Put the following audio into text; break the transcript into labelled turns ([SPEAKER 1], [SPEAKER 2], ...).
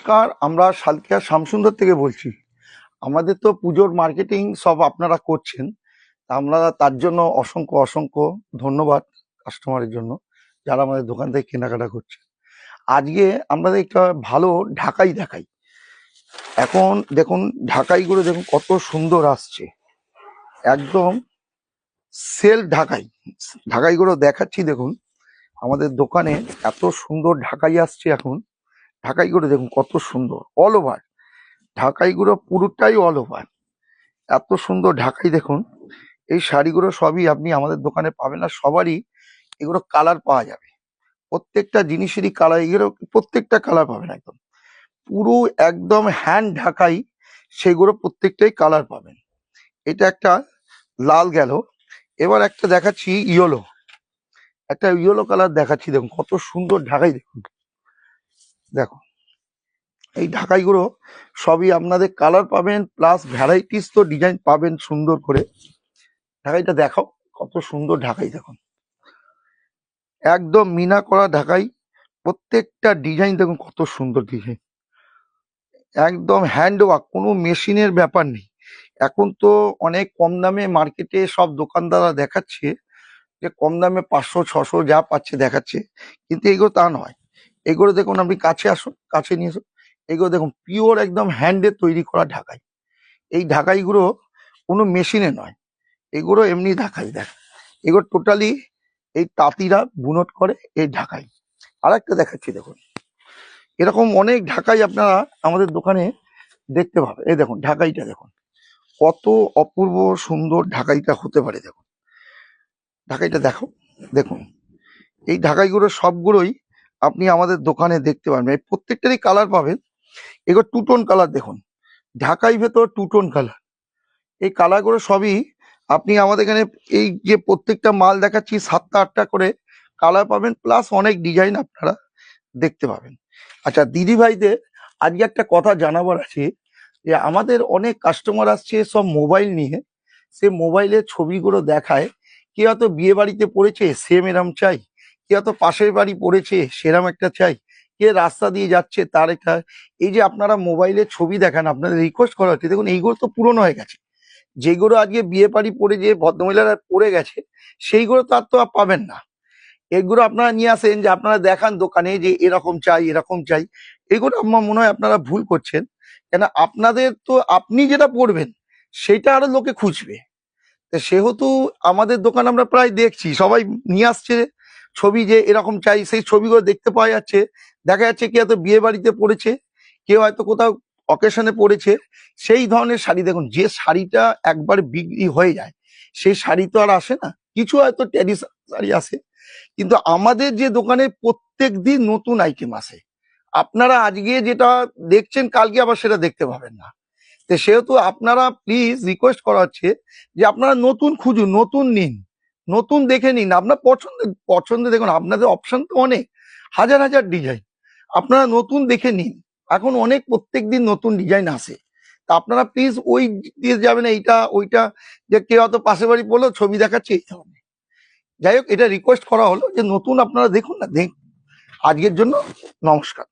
[SPEAKER 1] নমস্কার, আমরা সালকিয়া শ্যামসুন্দর থেকে বলছি। আমাদের তো পুজোর মার্কেটিং সব আপনারা করছেন, তা আমরা তার জন্য অসংখ্য অসংখ্য ধন্যবাদ কাস্টমারের জন্য যারা আমাদের দোকান থেকে কেনাকাটা করছে। আজকে আমরা একটা ভালো ঢাকাই দেখাই। এখন দেখুন ঢাকাইগুলো দেখুন কত সুন্দর আসছে, একদম সেল ঢাকাই। ঢাকাইগুলো দেখাচ্ছি দেখুন, আমাদের দোকানে এত সুন্দর ঢাকাই আসছে এখন। ঢাকাইগুলো দেখুন কত সুন্দর, অল ওভার ঢাকাইগুলো পুরোটাই অল ওভার। এত সুন্দর ঢাকাই দেখুন। এই শাড়িগুলো সবই আপনি আমাদের দোকানে পাবেন না, সবারই এগুলো কালার পাওয়া যাবে। প্রত্যেকটা জিনিসেরই কালার, এগুলো প্রত্যেকটা কালার পাবেন একদম পুরো একদম হ্যান্ড ঢাকাই, সেগুলো প্রত্যেকটাই কালার পাবেন। এটা একটা লাল গেল, এবার একটা দেখাচ্ছি ইয়েলো, একটা ইয়েলো কালার দেখাচ্ছি। দেখুন কত সুন্দর ঢাকাই দেখুন। দেখো এই ঢাকাইগুলো সবই আপনাদের কালার পাবেন, প্লাস ভ্যারাইটিস তো ডিজাইন পাবেন সুন্দর করে। ঢাকাইটা দেখাও, কত সুন্দর ঢাকাই দেখুন, একদম মিনা করা ঢাকাই। প্রত্যেকটা ডিজাইন দেখুন কত সুন্দর ডিজাইন, একদম হ্যান্ড ওয়ার্ক, কোনো মেশিনের ব্যাপার নেই। এখন তো অনেক কম দামে মার্কেটে সব দোকানদাররা দেখাচ্ছে যে কম দামে 500 600 যা পাচ্ছে দেখাচ্ছে, কিন্তু এগুলো তা নয়। এগুলো দেখুন, আপনি কাছে আসুন, কাছে নিয়ে আসুন। এগুলো দেখুন পিওর একদম হ্যান্ডে তৈরি করা ঢাকাই। এই ঢাকাইগুলো কোনো মেশিনে নয়, এগুলো এমনি ঢাকাই। দেখ এগুলো টোটালি এই তাঁতিরা বুনট করে এই ঢাকাই। আর একটা দেখাচ্ছি দেখুন, এরকম অনেক ঢাকাই আপনারা আমাদের দোকানে দেখতে পাবেন। এই দেখুন ঢাকাইটা দেখুন কত অপূর্ব সুন্দর ঢাকাইটা হতে পারে। দেখুন ঢাকাইটা দেখো, দেখুন এই ঢাকাইগুলো সবগুলোই আপনি আমাদের দোকানে দেখতে পাবেন, এই প্রত্যেকটারই কালার পাবেন। এগুলো টু টোন কালার দেখুন, ঢাকাই ভেতর টু টোন কালার। এই কালারগুলো সবই আপনি আমাদের এখানে এই যে প্রত্যেকটা মাল দেখাচ্ছি 7টা 8টা করে কালার পাবেন, প্লাস অনেক ডিজাইন আপনারা দেখতে পাবেন। আচ্ছা দিদি ভাইদের আজকে একটা কথা জানাবার আছে, যে আমাদের অনেক কাস্টমার আসছে সব মোবাইল নিয়ে, সে মোবাইলের ছবিগুলো দেখায়। কে হয়তো বিয়ে বাড়িতে পড়েছে সেম এরম চাই, কে হয়তো পাশের বাড়ি পড়েছে সেরম একটা চাই, কে রাস্তা দিয়ে যাচ্ছে তার একটা। এই যে আপনারা মোবাইলের ছবি দেখান, আপনাদের রিকোয়েস্ট করা হচ্ছে, দেখুন এইগুলো তো পুরনো হয়ে গেছে। যেগুলো আজকে বিয়ে বাড়ি পড়ে যে ভদ্রমহিলারা পড়ে গেছে, সেইগুলো তো আর তো পাবেন না। এগুলো আপনারা নিয়ে আসেন, যে আপনারা দেখান দোকানে যে এরকম চাই এরকম চাই। এগুলো আমার মনে হয় আপনারা ভুল করছেন, কেন আপনাদের তো আপনি যেটা পড়বেন সেটা আরো লোকে খুঁজবে। তা সেহেতু আমাদের দোকান আমরা প্রায় দেখছি সবাই নিয়ে আসছে ছবি, যে এরকম চাই, সেই ছবিগুলো দেখতে পাওয়া যাচ্ছে। দেখা যাচ্ছে কি হয়তো বিয়ে বাড়িতে পড়েছে, কেউ হয়তো কোথাও অকেশনে পড়েছে, সেই ধরনের শাড়ি। দেখুন যে শাড়িটা একবার বিক্রি হয়ে যায় সেই শাড়ি তো আর আসে না, কিছু হয়তো ট্র্যাডিশনাল শাড়ি আসে, কিন্তু আমাদের যে দোকানে প্রত্যেক দিন নতুন আইটেম আসে। আপনারা আজকে যেটা দেখছেন কালকে আবার সেটা দেখতে পাবেন না। তো সেহেতু আপনারা প্লিজ রিকোয়েস্ট করা হচ্ছে যে আপনারা নতুন খুঁজুন, নতুন নিন, নতুন দেখে নিন, আপনার পছন্দ দেখুন। আপনাদের অপশন তো অনেক, হাজার হাজার ডিজাইন, আপনারা নতুন দেখে নিন। এখন অনেক প্রত্যেক দিন নতুন ডিজাইন আসে, তা আপনারা প্লিজ ওই দিয়ে যাবেন এইটা ওইটা, যে কেউ হয়তো পাশের বাড়ি বললো ছবি দেখাচ্ছে এই ধরনের। যাই হোক, এটা রিকোয়েস্ট করা হলো যে নতুন আপনারা দেখুন না, দেখ। আজকের জন্য নমস্কার।